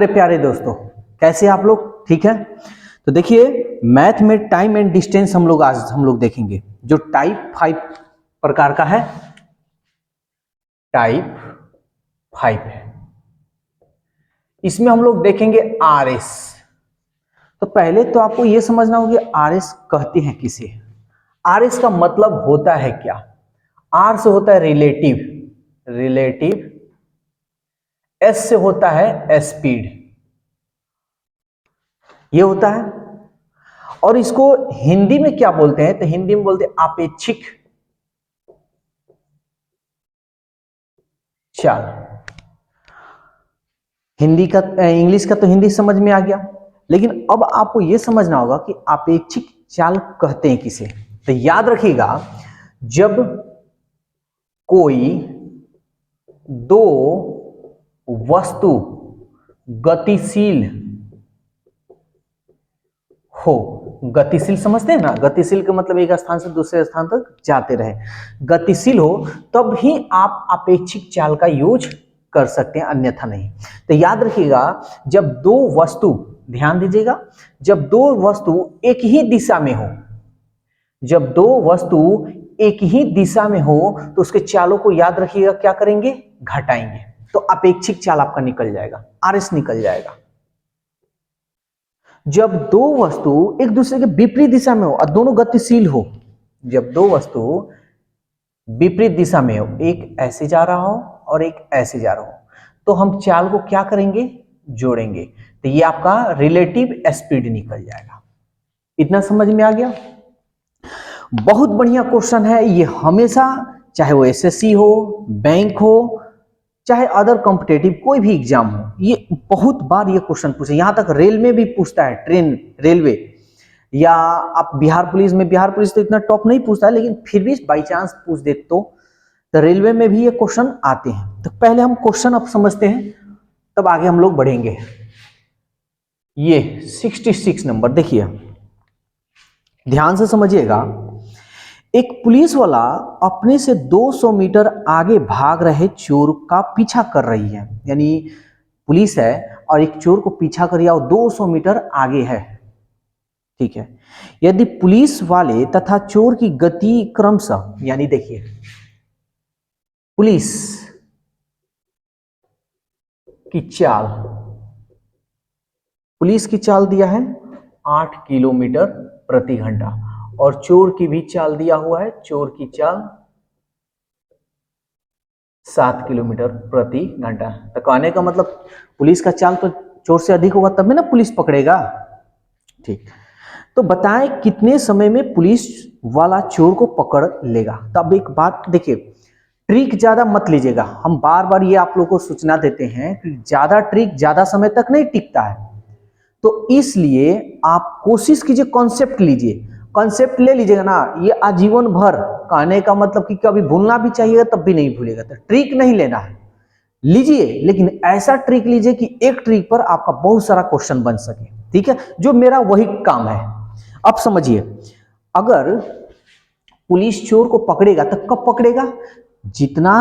मेरे प्यारे दोस्तों, कैसे आप लोग? ठीक है। तो देखिए, मैथ में टाइम एंड डिस्टेंस हम लोग देखेंगे, जो टाइप 5 प्रकार का है। टाइप 5 है, इसमें हम लोग देखेंगे आरएस। तो पहले तो आपको यह समझना होगा कि आरएस कहते हैं किसे। आरएस का मतलब होता है क्या? आर से होता है रिलेटिव, एस से होता है स्पीड, ये होता है। और इसको हिंदी में क्या बोलते हैं? तो हिंदी में बोलते हैं आपेक्षिक चाल। हिंदी का इंग्लिश का तो हिंदी समझ में आ गया, लेकिन अब आपको यह समझना होगा कि आपेक्षिक चाल कहते हैं किसे। तो याद रखिएगा, जब कोई दो वस्तु गतिशील हो, गतिशील समझते हैं ना? गतिशील का मतलब एक स्थान से दूसरे स्थान तक जाते रहे, गतिशील हो, तब ही आप आपेक्षिक चाल का यूज कर सकते हैं, अन्यथा नहीं। तो याद रखिएगा, जब दो वस्तु, ध्यान दीजिएगा, जब दो वस्तु एक ही दिशा में हो, जब दो वस्तु एक ही दिशा में हो, तो उसके चालों को याद रखिएगा, क्या करेंगे? घटाएंगे। तो अपेक्षिक चाल आपका निकल जाएगा, आरएस निकल जाएगा। जब दो वस्तु एक दूसरे के विपरीत दिशा में हो और दोनों गतिशील हो, जब दो वस्तु विपरीत दिशा में हो, एक ऐसे जा रहा हो और एक ऐसे जा रहा हो, तो हम चाल को क्या करेंगे? जोड़ेंगे। तो ये आपका रिलेटिव स्पीड निकल जाएगा। इतना समझ में आ गया? बहुत बढ़िया क्वेश्चन है ये। हमेशा, चाहे वो एसएससी हो, बैंक हो, चाहे अदर कॉम्पिटेटिव कोई भी एग्जाम हो, ये बहुत बार ये क्वेश्चन पूछे। यहां तक रेल में भी पूछता है, ट्रेन, रेलवे, या आप बिहार पुलिस में, बिहार पुलिस तो इतना टॉप नहीं पूछता है, लेकिन फिर भी बाई चांस पूछ दे तो रेलवे में भी ये क्वेश्चन आते हैं। तो पहले हम क्वेश्चन अब समझते हैं, तब आगे हम लोग बढ़ेंगे। ये 66 नंबर देखिए, ध्यान से समझिएगा। एक पुलिस वाला अपने से 200 मीटर आगे भाग रहे चोर का पीछा कर रही है। यानी पुलिस है और एक चोर को पीछा कर रहा, 200 मीटर आगे है, ठीक है। यदि पुलिस वाले तथा चोर की गति क्रमशः, यानी देखिए, पुलिस की चाल, पुलिस की चाल दिया है 8 किलोमीटर प्रति घंटा, और चोर की भी चाल दिया हुआ है, चोर की चाल 7 किलोमीटर प्रति घंटा। तो कहने का मतलब पुलिस का चाल तो चोर से अधिक होगा, तब में ना पुलिस पकड़ेगा, ठीक। तो बताएं कितने समय में पुलिस वाला चोर को पकड़ लेगा। तब एक बात देखिए, ट्रिक ज्यादा मत लीजिएगा। हम बार बार ये आप लोगों को सूचना देते हैं कि ज्यादा ट्रिक ज्यादा समय तक नहीं टिकता है, तो इसलिए आप कोशिश कीजिए, कॉन्सेप्ट लीजिए, कॉन्सेप्ट ले लीजिएगा ना, ये आजीवन भर। कहने का मतलब कि कभी भूलना भी चाहिए तब भी नहीं भूलेगा। तो ट्रिक नहीं लेना है, लीजिए, लेकिन ऐसा ट्रिक लीजिए कि एक ट्रिक पर आपका बहुत सारा क्वेश्चन बन सके, ठीक है, जो मेरा वही काम है। अब समझिए, अगर पुलिस चोर को पकड़ेगा तो कब पकड़ेगा? जितना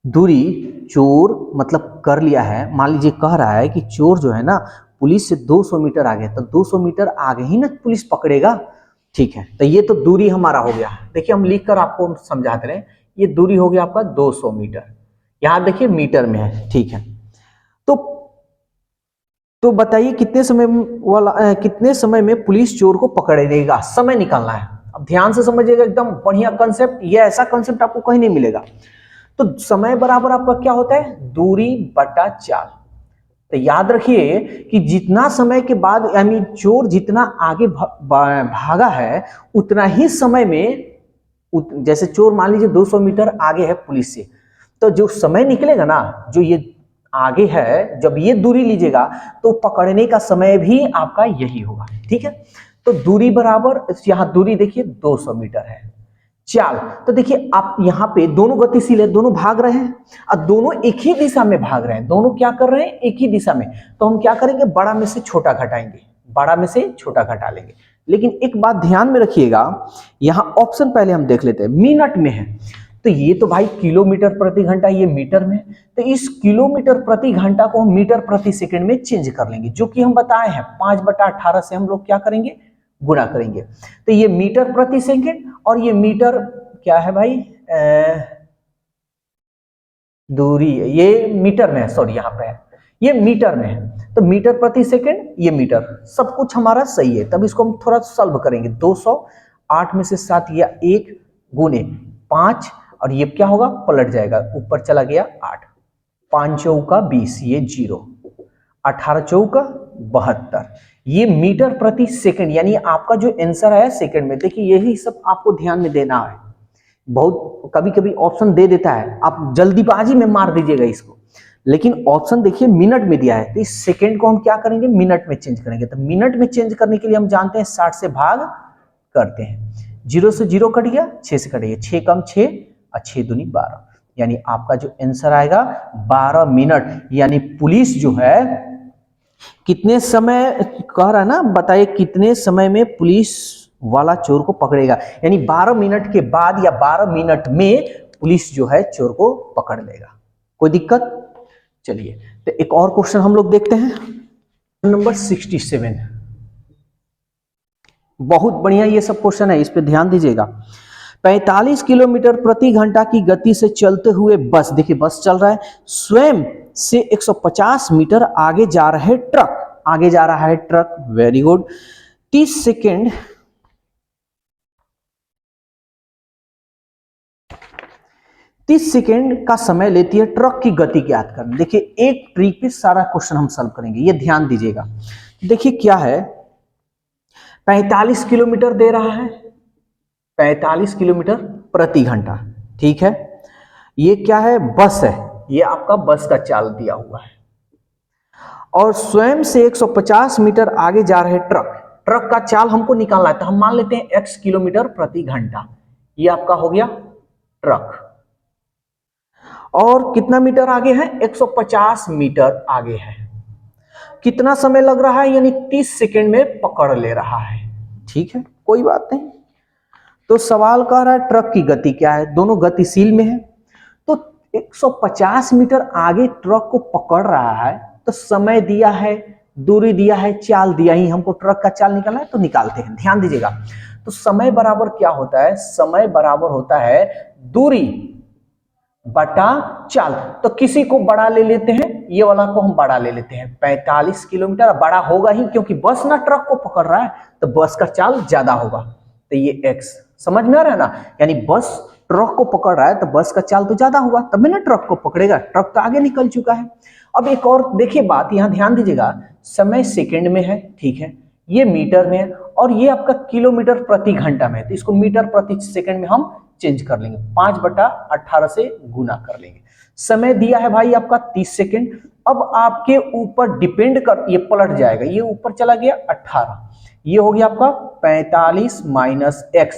दूरी चोर मतलब कर लिया है, मान लीजिए कह रहा है कि चोर जो है ना पुलिस से 200 मीटर आगे, तो 200 मीटर आगे ही ना पुलिस पकड़ेगा, ठीक है। तो ये तो दूरी हमारा हो गया। देखिए, हम लिखकर आपको समझाते रहे, ये दूरी हो गया आपका 200 मीटर। यहां देखिए मीटर में है, ठीक है। तो बताइए कितने समय में पुलिस चोर को पकड़ेगा? समय निकालना है। अब ध्यान से समझिएगा, एकदम बढ़िया कंसेप्ट, ये ऐसा कंसेप्ट आपको कहीं नहीं मिलेगा। तो समय बराबर आपका क्या होता है? दूरी बटा चाल। तो याद रखिए कि जितना समय के बाद, यानी चोर जितना आगे भागा है, उतना ही समय में, जैसे चोर मान लीजिए 200 मीटर आगे है पुलिस से, तो जो समय निकलेगा ना, जो ये आगे है, जब ये दूरी लीजिएगा तो पकड़ने का समय भी आपका यही होगा, ठीक है। तो दूरी बराबर, यहां दूरी देखिए 200 मीटर है। चाल, तो देखिए आप यहां पे दोनों गतिशील है, दोनों भाग रहे हैं और दोनों एक ही दिशा में भाग रहे हैं, दोनों क्या कर रहे हैं? एक ही दिशा में। तो हम क्या करेंगे? बड़ा में से छोटा घटाएंगे, बड़ा में से छोटा घटा लेंगे। लेकिन एक बात ध्यान में रखिएगा, यहां ऑप्शन पहले हम देख लेते हैं, मिनट में है, तो ये तो भाई किलोमीटर प्रति घंटा, ये मीटर में, तो इस किलोमीटर प्रति घंटा को हम मीटर प्रति सेकंड में चेंज कर लेंगे, जो कि हम बताए हैं 5/18 से हम लोग क्या करेंगे, गुणा करेंगे। तो ये मीटर प्रति सेकंड और ये मीटर क्या है भाई, दूरी, ये मीटर में है, सॉरी यहाँ पे है, ये मीटर में है, तो मीटर प्रति सेकंड, ये मीटर, सब कुछ हमारा सही है। तब इसको हम थोड़ा सॉल्व करेंगे। 208 में से 7 या 1 गुने 5, और ये क्या होगा, पलट जाएगा, ऊपर चला गया 8, 5 चौका 20, ये 0, 18 चौका 72, ये मीटर प्रति सेकंड, यानी आपका जो आंसर है सेकंड में। देखिए यही सब आपको ध्यान में देना है, बहुत कभी कभी ऑप्शन दे देता है, आप जल्दीबाजी में मार दीजिएगा इसको, लेकिन ऑप्शन देखिए मिनट में दिया है, तो इस सेकंड को हम क्या करेंगे, मिनट में चेंज करेंगे। तो मिनट में चेंज करने के लिए हम जानते हैं 60 से भाग करते हैं, 0 से 0 कट गया, 6 से कट गया, 6 कम 6 और 6 दूनी 12, यानी आपका जो आंसर आएगा 12 मिनट। यानी पुलिस जो है कितने समय कह रहा है ना, बताइए कितने समय में पुलिस वाला चोर को पकड़ेगा, यानी 12 मिनट के बाद या 12 मिनट में पुलिस जो है चोर को पकड़ लेगा। कोई दिक्कत? चलिए तो एक और क्वेश्चन हम लोग देखते हैं, नंबर 67। बहुत बढ़िया ये सब क्वेश्चन है, इस पे ध्यान दीजिएगा। 45 किलोमीटर प्रति घंटा की गति से चलते हुए बस, देखिए बस चल रहा है, स्वयं से 150 मीटर आगे जा रहे ट्रक, आगे जा रहा है truck, very good. 30 second 30 second का समय लेती है ट्रक की गति ज्ञात करना। देखिए एक ट्रिक पे सारा क्वेश्चन हम सॉल्व करेंगे, ये ध्यान दीजिएगा। देखिए क्या है, 45 किलोमीटर दे रहा है, 45 किलोमीटर प्रति घंटा, ठीक है। ये क्या है, बस है, ये आपका बस का चाल दिया हुआ है, और स्वयं से 150 मीटर आगे जा रहे ट्रक, ट्रक का चाल हमको निकालना है, तो हम मान लेते हैं x किलोमीटर प्रति घंटा, ये आपका हो गया ट्रक, और कितना मीटर आगे है, 150 मीटर आगे है। कितना समय लग रहा है, यानी 30 सेकेंड में पकड़ ले रहा है, ठीक है, कोई बात नहीं। तो सवाल कह रहा है ट्रक की गति क्या है, दोनों गतिशील में है, तो 150 मीटर आगे ट्रक को पकड़ रहा है, तो समय दिया है, दूरी दिया है, चाल दिया ही, हमको ट्रक का चाल निकालना है, तो निकालते हैं। ध्यान दीजिएगा, तो समय बराबर क्या होता है, समय बराबर होता है दूरी बटा चाल। तो किसी को बड़ा ले लेते हैं, ये वाला को हम बड़ा ले लेते हैं, 45 किलोमीटर बड़ा होगा ही, क्योंकि बस ना ट्रक को पकड़ रहा है, तो बस का चाल ज्यादा होगा, तो ये x, समझ में आ रहा है ना, यानी बस ट्रक को पकड़ रहा है तो बस का चाल तो ज्यादा होगा, तभी ना ट्रक को पकड़ेगा, ट्रक तो आगे निकल चुका है। अब एक और देखिए बात, यहां ध्यान दीजिएगा, समय सेकंड में है, ठीक है, ये मीटर में है, और ये आपका किलोमीटर प्रति घंटा में है, तो इसको मीटर प्रति सेकंड में हम चेंज कर लेंगे, 5/18 से गुना कर लेंगे। समय दिया है भाई आपका 30 सेकंड, अब आपके ऊपर डिपेंड कर, ये पलट जाएगा, ये ऊपर चला गया 18, ये हो गया आपका 45 माइनस x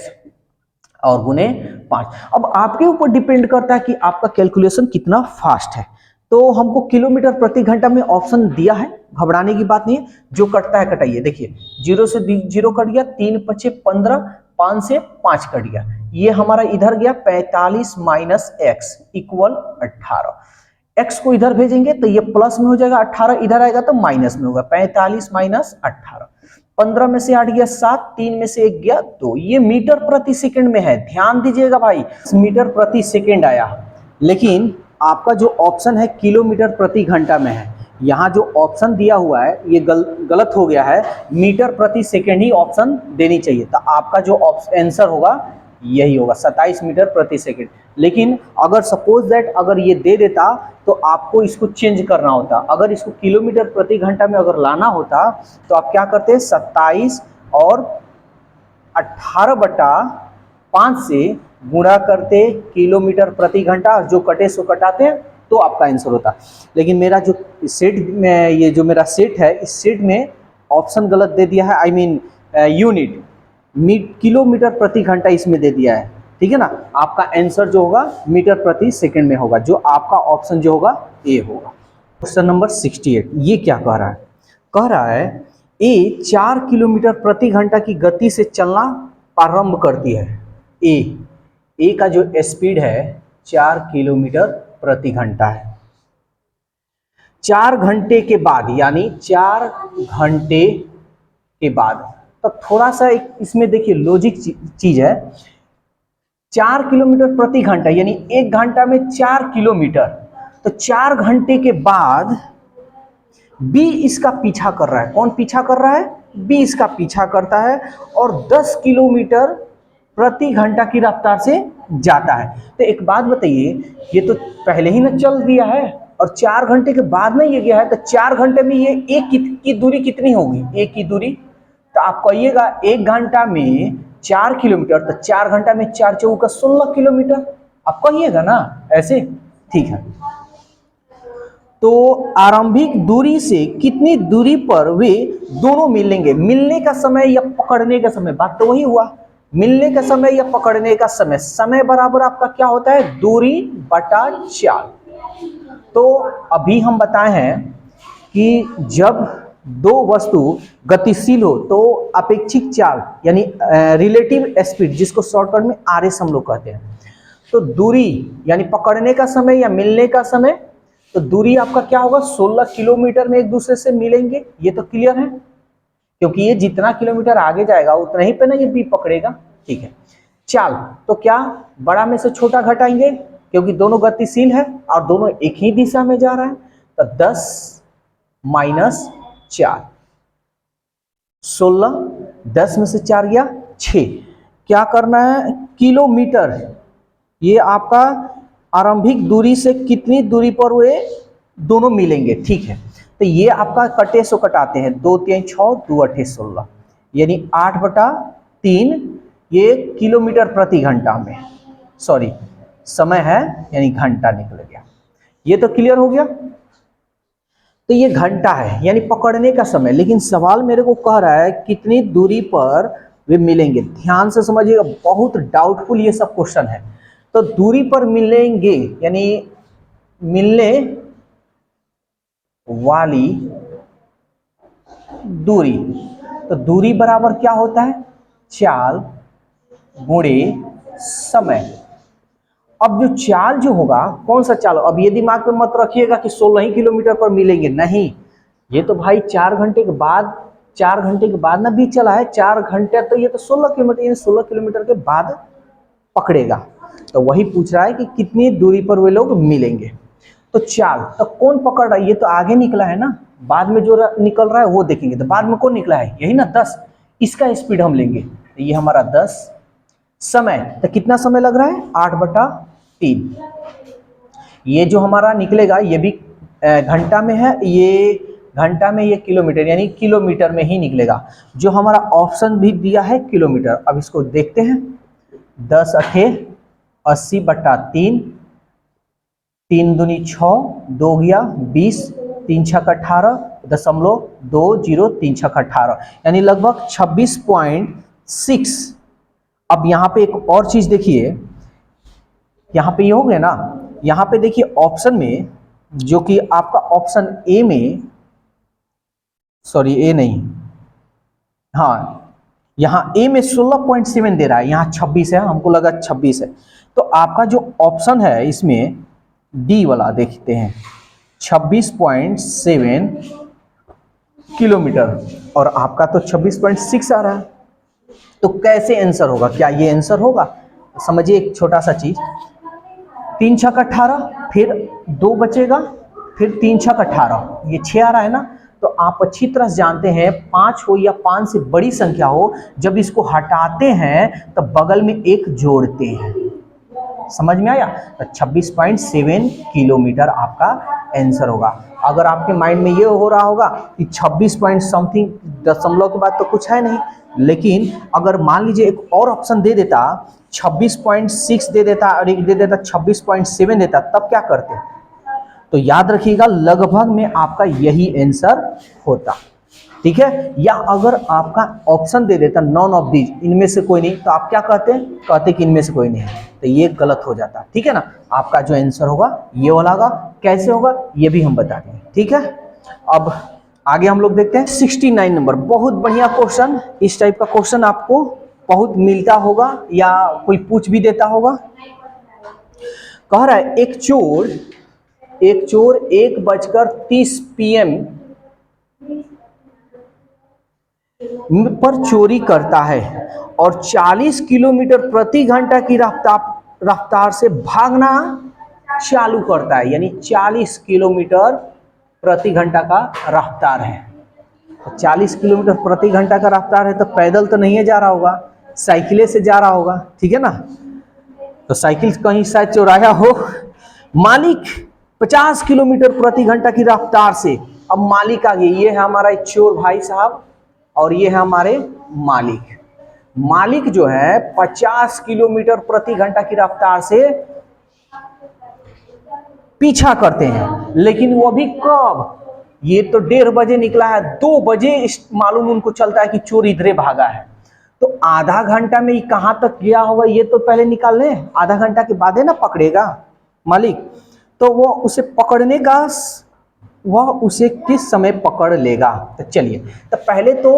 और गुने 5। अब आपके ऊपर डिपेंड करता है कि आपका कैलकुलेशन कितना फास्ट है। तो हमको किलोमीटर प्रति घंटा में ऑप्शन दिया है, घबराने की बात नहीं है, जो कटता है कटाइए। देखिए 0 से 0 कट गया, 3 5 15, 5 से 5 कट गया, ये हमारा इधर गया 45 माइनस एक्स इक्वल 18। एक्स को इधर भेजेंगे तो ये प्लस में हो जाएगा, 18 इधर आएगा तो माइनस में होगा, 45 माइनस 18, 15 में से 8 गया 7, 3 में से 1 गया 2, ये मीटर प्रति सेकंड में है। ध्यान दीजिएगा भाई, मीटर प्रति सेकंड आया, लेकिन आपका जो ऑप्शन है किलोमीटर प्रति घंटा में है। यहाँ जो ऑप्शन दिया हुआ है ये गलत हो गया है, मीटर प्रति सेकंड ही ऑप्शन देनी चाहिए, तो आपका जो आंसर होगा यही होगा 27 मीटर प्रति सेकंड। लेकिन अगर सपोज दैट अगर ये दे देता तो आपको इसको चेंज करना होता, अगर इसको किलोमीटर प्रति घंटा में अगर लाना होता तो आप क्या करते, 27 और 18/5 से गुणा करते किलोमीटर प्रति घंटा, जो कटे सो कटाते तो आपका आंसर होता। लेकिन मेरा जो सेट में, ये जो मेरा सेट है, इस सेट में ऑप्शन गलत दे दिया है, आई मीन यूनिट, किलोमीटर प्रति घंटा इसमें दे दिया है, ठीक है ना। आपका आंसर जो होगा मीटर प्रति सेकंड में होगा, जो आपका ऑप्शन जो होगा ए होगा। क्वेश्चन नंबर 68, ये क्या कह रहा है, कह रहा है ए 4 किलोमीटर प्रति घंटा की गति से चलना प्रारंभ करती है, ए ए का जो स्पीड है 4 किलोमीटर प्रति घंटा है। 4 घंटे के बाद, यानी 4 घंटे के बाद, तो थोड़ा सा एक इसमें देखिए लॉजिक चीज है। 4 किलोमीटर प्रति घंटा यानी 1 घंटा में 4 किलोमीटर, तो 4 घंटे के बाद बी इसका पीछा कर रहा है। कौन पीछा कर रहा है? बी इसका पीछा करता है और 10 किलोमीटर प्रति घंटा की रफ्तार से जाता है। तो एक बात बताइए, ये तो पहले ही ना चल दिया है और 4 घंटे के बाद में ये गया है, तो 4 घंटे में ये एक की दूरी कितनी होगी? एक की दूरी, तो आप कहिएगा 1 घंटा में 4 किलोमीटर, तो 4 घंटा में 4 चौका 16 किलोमीटर, आप कहिएगा ना ऐसे, ठीक है। तो आरंभिक दूरी से कितनी दूरी पर वे दोनों मिलेंगे? मिलने का समय या पकड़ने का समय? बात तो वही हुआ, मिलने का समय या पकड़ने का समय। समय बराबर आपका क्या होता है? दूरी बटा चाल। तो अभी हम बताए हैं कि जब दो वस्तु गतिशील हो तो अपेक्षित चाल यानी रिलेटिव स्पीड, जिसको शॉर्टकट में आरएस हम लोग कहते हैं। तो दूरी यानी पकड़ने का समय या मिलने का समय, तो दूरी आपका क्या होगा? 16 किलोमीटर में एक दूसरे से मिलेंगे। ये तो क्लियर है, क्योंकि ये जितना किलोमीटर आगे जाएगा उतना ही पे ना ये बी पकड़ेगा, ठीक है। चाल, तो क्या बड़ा में से छोटा घटाएंगे, क्योंकि दोनों गतिशील है और दोनों एक ही दिशा में जा रहा है। तो 10 माइनस 4, 16, 10 में से 4 गया 6। क्या करना है? किलोमीटर, ये आपका आरंभिक दूरी से कितनी दूरी पर वे दोनों मिलेंगे, ठीक है। तो ये आपका कटे सो कटाते हैं, 2 3 6, 2 8 16, यानी 8/3 ये किलोमीटर प्रति घंटा में, सॉरी समय है यानी घंटा निकल गया। ये तो क्लियर हो गया। तो ये घंटा है यानी पकड़ने का समय, लेकिन सवाल मेरे को कह रहा है कितनी दूरी पर वे मिलेंगे। ध्यान से समझिएगा, बहुत डाउटफुल ये सब क्वेश्चन है। तो दूरी पर मिलेंगे यानी मिलने वाली दूरी, तो दूरी बराबर क्या होता है? चाल गुणे समय। अब जो चाल जो होगा, कौन सा चाल? अब ये दिमाग में मत रखिएगा कि 16 ही किलोमीटर पर मिलेंगे, नहीं। ये तो भाई 4 घंटे के बाद, 4 घंटे के बाद ना भी चला है, 4 घंटे, तो ये तो 16 किलोमीटर, यानी 16 किलोमीटर के बाद पकड़ेगा। तो वही पूछ रहा है कि कितनी दूरी पर वे लोग मिलेंगे। तो चाल, तो कौन पकड़ रहा है? ये तो आगे निकला है ना, बाद में जो निकल रहा है वो देखेंगे। तो बाद में कौन निकला है? यही ना 10, इसका स्पीड हम लेंगे। तो ये हमारा 10। समय, तो कितना समय लग रहा है? 8/3। ये जो हमारा निकलेगा ये भी घंटा में है, ये घंटा में, ये किलोमीटर, यानी किलोमीटर में ही निकलेगा। जो हमारा ऑप्शन भी दिया है किलोमीटर, अब इसको देखते हैं। 10 8 80/3, 3 दूनी 6, 2 गया 20, 3 छक 18, 0.20, 3 छक 18, यानी लगभग 26.6। अब यहाँ पे एक और चीज देखिए, यहाँ पे ये हो गया ना, यहाँ पे देखिए ऑप्शन में, जो कि आपका ऑप्शन ए में, सॉरी ए नहीं, हाँ यहाँ ए में 16.7 दे रहा है, यहाँ 26 है, हमको लगा 26 है। तो आपका जो ऑप्शन है इसमें डी वाला देखते हैं, 26.7 किलोमीटर, और आपका तो 26.6 आ रहा है। तो कैसे आंसर होगा? क्या ये आंसर होगा? समझिए एक छोटा सा चीज, 3 छक 18, फिर 2 बचेगा, फिर 3 छक 18, ये 6 आ रहा है ना। तो आप अच्छी तरह से जानते हैं, 5 हो या 5 से बड़ी संख्या हो, जब इसको हटाते हैं तो बगल में 1 जोड़ते हैं। समझ में आया? तो 26.7 किलोमीटर आपका आंसर होगा। अगर आपके माइंड में ये हो रहा होगा कि 26 पॉइंट समथिंग, दशमलव के बाद तो कुछ है नहीं, लेकिन अगर मान लीजिए एक और ऑप्शन दे देता, 26.6 दे देता और एक दे देता 26.7 देता, तब क्या करते? तो याद रखिएगा, लगभग में आपका यही आंसर होता, ठीक है। या अगर आपका ऑप्शन दे देता नॉन ऑफ दीज, इनमें से कोई नहीं, तो आप क्या कहते कि इनमें से कोई नहीं है, तो ये गलत हो जाता, ठीक है ना। आपका जो आंसर होगा ये वाला होगा। कैसे होगा ये भी हम बता देंगे, ठीक है। अब आगे हम लोग देखते हैं 69 नंबर, बहुत बढ़िया क्वेश्चन। इस टाइप का क्वेश्चन आपको बहुत मिलता होगा या कोई पूछ भी देता होगा। कह रहा है एक चोर 1:30 PM पर चोरी करता है और 40 किलोमीटर प्रति घंटा की रफ्तार से भागना चालू करता है, यानी 40 किलोमीटर प्रति घंटा का रफ्तार है। 40 किलोमीटर प्रति घंटा का रफ्तार है तो पैदल तो नहीं जा रहा होगा, साइकिले से जा रहा होगा, ठीक है ना। तो साइकिल कहीं शायद चुराया हो। मालिक 50 किलोमीटर प्रति घंटा की रफ्तार से, अब मालिक आ गए, ये है हमारा चोर भाई साहब और ये है हमारे मालिक। मालिक जो है 50 किलोमीटर प्रति घंटा की रफ्तार से पीछा करते हैं, लेकिन वो भी कब, ये तो 1:30 बजे निकला है, 2 बजे मालूम उनको चलता है कि चोर इधरे भागा है। तो आधा घंटा में कहां तक गया होगा ये तो पहले निकाल लें, आधा घंटा के बाद है ना पकड़ेगा मालिक। तो वो उसे पकड़ने का, वह उसे किस समय पकड़ लेगा। तो चलिए, तो पहले तो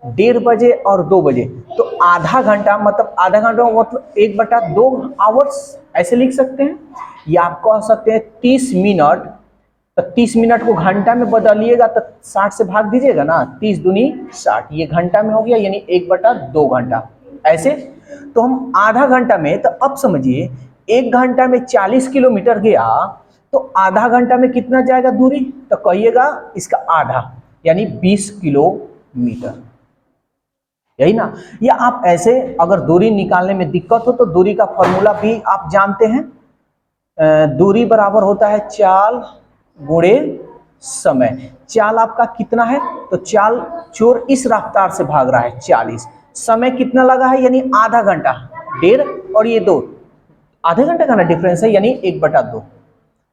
1:30 बजे और 2 बजे, तो आधा घंटा मतलब 1/2 आवर्स ऐसे लिख सकते हैं, या आप कह सकते हैं 30 मिनट। तो 30 मिनट को घंटा में बदलिएगा तो 60 से भाग दीजिएगा ना, 30 दूनी 60, ये घंटा में हो गया, यानी 1/2 घंटा ऐसे। तो हम आधा घंटा में, तो अब समझिए 1 घंटा में 40 किलोमीटर गया, तो आधा घंटा में कितना जाएगा दूरी, तो कहिएगा इसका आधा, यानी 20 किलोमीटर, यही ना। या आप ऐसे अगर दूरी निकालने में दिक्कत हो तो दूरी का फॉर्मूला भी आप जानते हैं, दूरी बराबर होता है चाल गुणे समय। चाल आपका कितना है, तो चाल, चोर इस रफ्तार से भाग रहा है 40, समय कितना लगा है, यानी आधा घंटा, 1.5 और ये 2, आधे घंटे का ना डिफरेंस है, यानी 1/2।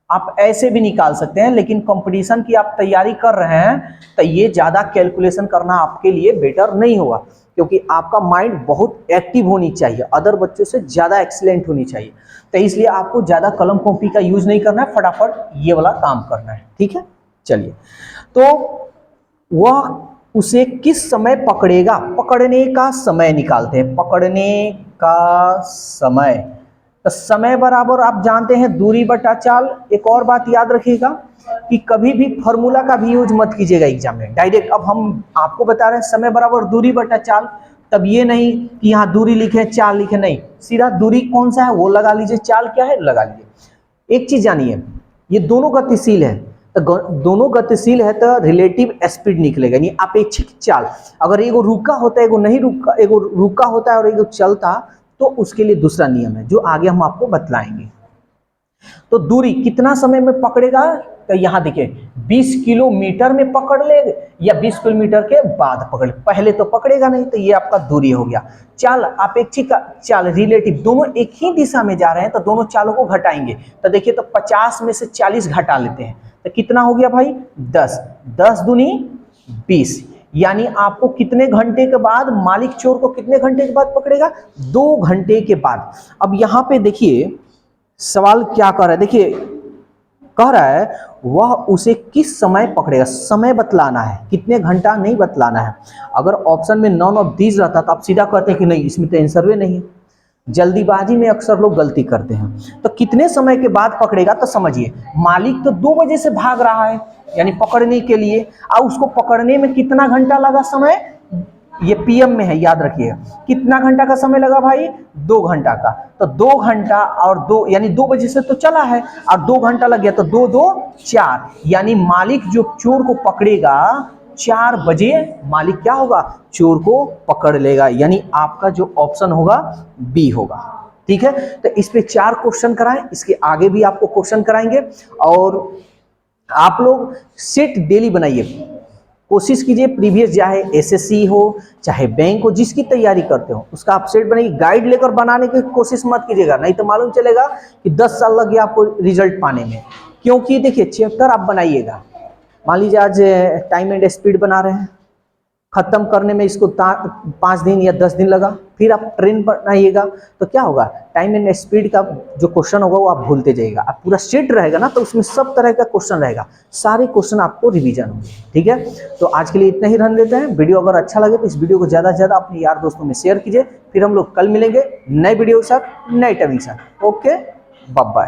आप ऐसे भी निकाल सकते हैं, लेकिन कंपटीशन की आप तैयारी कर रहे हैं तो ये ज़्यादा कैलकुलेशन करना आपके लिए बेटर नहीं होगा, क्योंकि आपका माइंड बहुत एक्टिव होनी चाहिए, अदर बच्चों से ज़्यादा एक्सीलेंट होनी चाहिए। तो इसलिए आपको ज़्यादा कलम कॉपी का यूज़ नहीं करना है, फटाफट ये वाला काम करना है, ठीक है। चलिए, तो वह उसे किस समय पकड़ेगा, पकड़ने का समय निकालते हैं, पकड़ने का समय। तो समय बराबर आप जानते हैं दूरी बटा चाल। एक और बात याद रखिएगा कि कभी भी फॉर्मूला का भी यूज मत कीजिएगा एग्जाम में डायरेक्ट। अब हम आपको बता रहे हैं समय बराबर दूरी बटा चाल, तब ये नहीं कि यहाँ दूरी लिखे चाल लिखे, नहीं, सीधा दूरी कौन सा है वो लगा लीजिए, चाल क्या है लगा लीजिए। एक चीज जानिए, ये दोनों गतिशील है, तो दोनों गतिशील है तो रिलेटिव स्पीड निकलेगा, यानी अपेक्षित चाल। अगर एगो रुका होता है एगो नहीं रुका, एगो रुका होता है और एगो चलता, तो उसके लिए दूसरा नियम है जो आगे हम आपको बतलाएंगे। तो दूरी कितना समय में पकड़ेगा, तो यहां देखिए 20 किलोमीटर में पकड़ ले या 20 किलोमीटर के बाद पकड़ ले, पहले तो पकड़ेगा नहीं, तो ये आपका दूरी हो गया। चाल, अपेक्षित चाल, रिलेटिव, दोनों एक ही दिशा में जा रहे हैं तो दोनों चालों को घटाएंगे। तो देखिए, तो 50 में से 40 घटा लेते हैं तो कितना हो गया भाई, 10, 10 दूनी 20, यानी आपको कितने घंटे के बाद, मालिक चोर को कितने घंटे के बाद पकड़ेगा, 2 घंटे के बाद। अब यहाँ पे देखिए सवाल क्या कर रहा है, देखिए कह रहा है वह उसे किस समय पकड़ेगा, समय बतलाना है, कितने घंटा नहीं बतलाना है। अगर ऑप्शन में नॉन ऑफ दीज रहता तो आप सीधा कहते हैं कि नहीं इसमें तो आंसर नहीं है। जल्दीबाजी में अक्सर लोग गलती करते हैं। तो कितने समय के बाद पकड़ेगा, तो समझिए मालिक तो 2 बजे से भाग रहा है यानी पकड़ने के लिए, और उसको पकड़ने में कितना घंटा लगा समय, ये पीएम में है याद रखिएगा, कितना घंटा का समय लगा भाई, 2 घंटा का। तो 2 घंटा और 2 यानी 2 बजे से तो चला है और 2 घंटा लग गया, तो 2 2 4, यानी मालिक जो चोर को पकड़ेगा 4 बजे मालिक क्या होगा, चोर को पकड़ लेगा, यानी आपका जो ऑप्शन होगा बी होगा। ठीक है, तो इस पे 4 क्वेश्चन कराएं, इसके आगे भी आपको क्वेश्चन कराएंगे। और आप लोग सेट डेली बनाइए, कोशिश कीजिए प्रीवियस चाहे एसएससी हो चाहे बैंक हो, जिसकी तैयारी करते हो उसका आप सेट बनाइए। गाइड लेकर बनाने की कोशिश मत कीजिएगा, नहीं तो मालूम चलेगा कि 10 साल लग गया आपको रिजल्ट पाने में। क्योंकि देखिए चैप्टर आप बनाइएगा, मान लीजिए आज टाइम एंड स्पीड बना रहे हैं, खत्म करने में इसको 5 दिन या 10 दिन लगा, फिर आप ट्रेन बनाइएगा तो क्या होगा, टाइम एंड स्पीड का जो क्वेश्चन होगा वो आप भूलते जाइएगा। आप पूरा सेट रहेगा ना तो उसमें सब तरह का क्वेश्चन रहेगा, सारे क्वेश्चन आपको रिवीजन होंगे। ठीक है, तो आज के लिए इतना ही रहने देते हैं। वीडियो अगर अच्छा लगे तो इस वीडियो को ज़्यादा से ज़्यादा अपने यार दोस्तों में शेयर कीजिए। फिर हम लोग कल मिलेंगे नए वीडियो के साथ, नए टाइमिंग के साथ। Okay, bye bye.